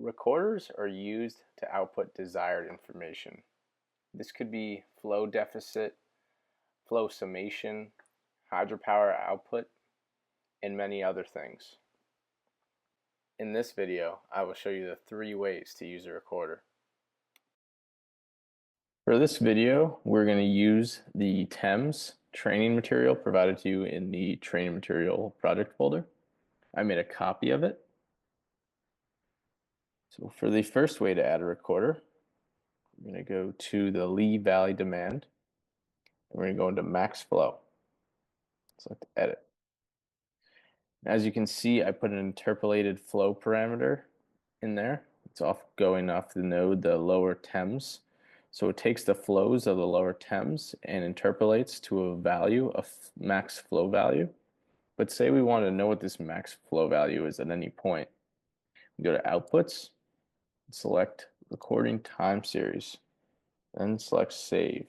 Recorders are used to output desired information. This could be flow deficit, flow summation, hydropower output, and many other things. In this video, I will show you the 3 ways to use a recorder. For this video, we're going to use the TEMS training material provided to you in the training material project folder. I made a copy of it. So for the first way to add a recorder, we're going to go to the Lee Valley demand. We're going to go into max flow. Select edit. As you can see, I put an interpolated flow parameter in there. It's going off the node, the lower TEMS. So it takes the flows of the lower TEMS and interpolates to a value, a max flow value. But say we want to know what this max flow value is at any point. We go to outputs, select recording time series, then select save.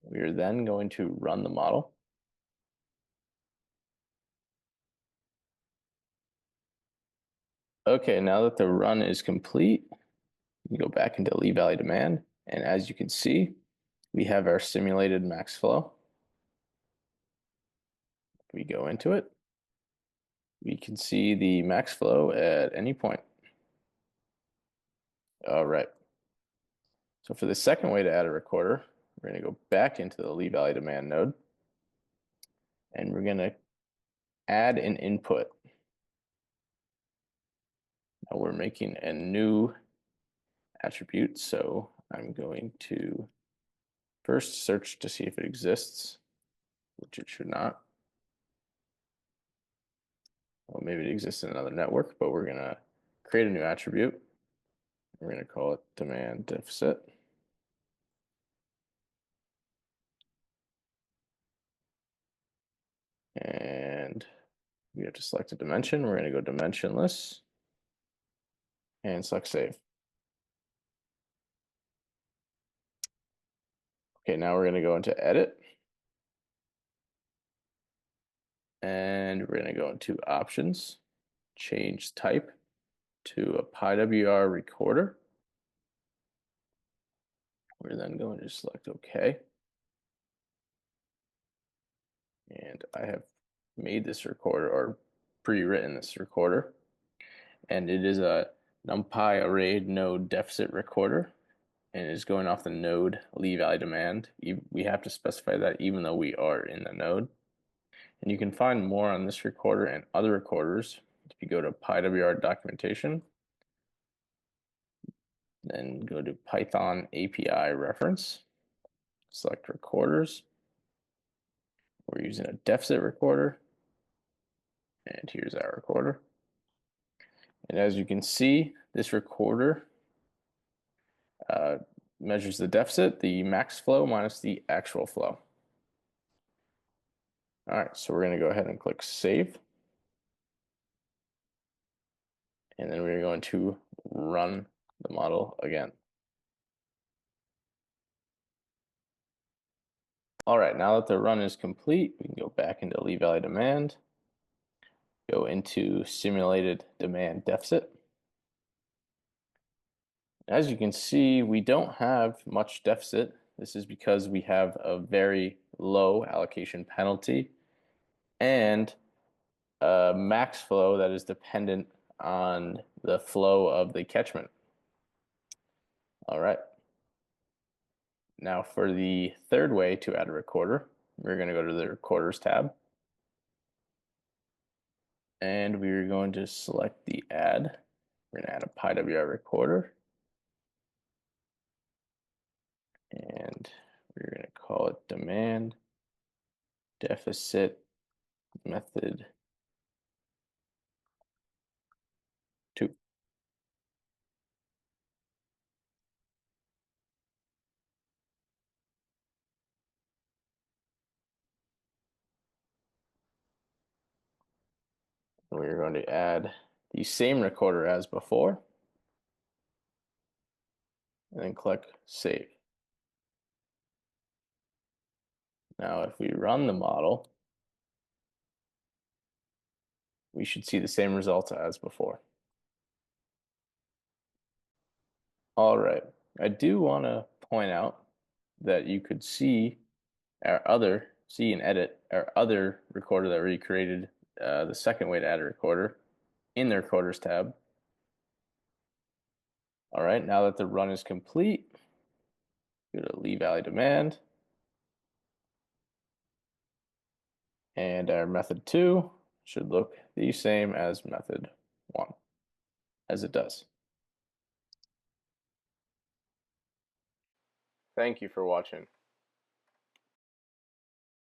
We are then going to run the model. Okay, now that the run is complete, we go back into Lee Valley demand, and as you can see, we have our simulated max flow. If we go into it, we can see the max flow at any point. All right. So for the second way to add a recorder, we're going to go back into the Lee Valley demand node, and we're going to add an input. Now we're making a new attribute, so I'm going to first search to see if it exists, which it should not. Well, maybe it exists in another network, but we're going to create a new attribute. We're going to call it demand deficit. And we have to select a dimension. We're going to go dimensionless and select save. Okay, now we're going to go into edit. And we're going to go into options, change type to a Pywr recorder. We're then going to select OK. And I have made this recorder, or pre-written this recorder. And it is a NumPy array node deficit recorder. And it is going off the node Lee Valley demand. We have to specify that even though we are in the node. And you can find more on this recorder and other recorders if you go to Pywr documentation, then go to Python API reference, select recorders. We're using a deficit recorder, and here's our recorder. And as you can see, this recorder measures the deficit, the max flow minus the actual flow. All right, so we're going to go ahead and click save. And then we're going to run the model again. All right, now that the run is complete, we can go back into Lee Valley demand, go into simulated demand deficit. As you can see, we don't have much deficit. This is because we have a very low allocation penalty and a max flow that is dependent on the flow of the catchment. All right. Now for the third way to add a recorder, we're going to go to the Recorders tab. And we're going to select the add. We're going to add a Pywr recorder. And we're going to call it demand deficit method 2. We're going to add the same recorder as before, and then click save. Now, if we run the model, we should see the same results as before. All right. I do want to point out that you could see and edit our other recorder that we created, the second way to add a recorder in the recorders tab. All right, now that the run is complete, go to Lee Valley Demand, and our method 2 should look the same as method 1, as it does. Thank you for watching.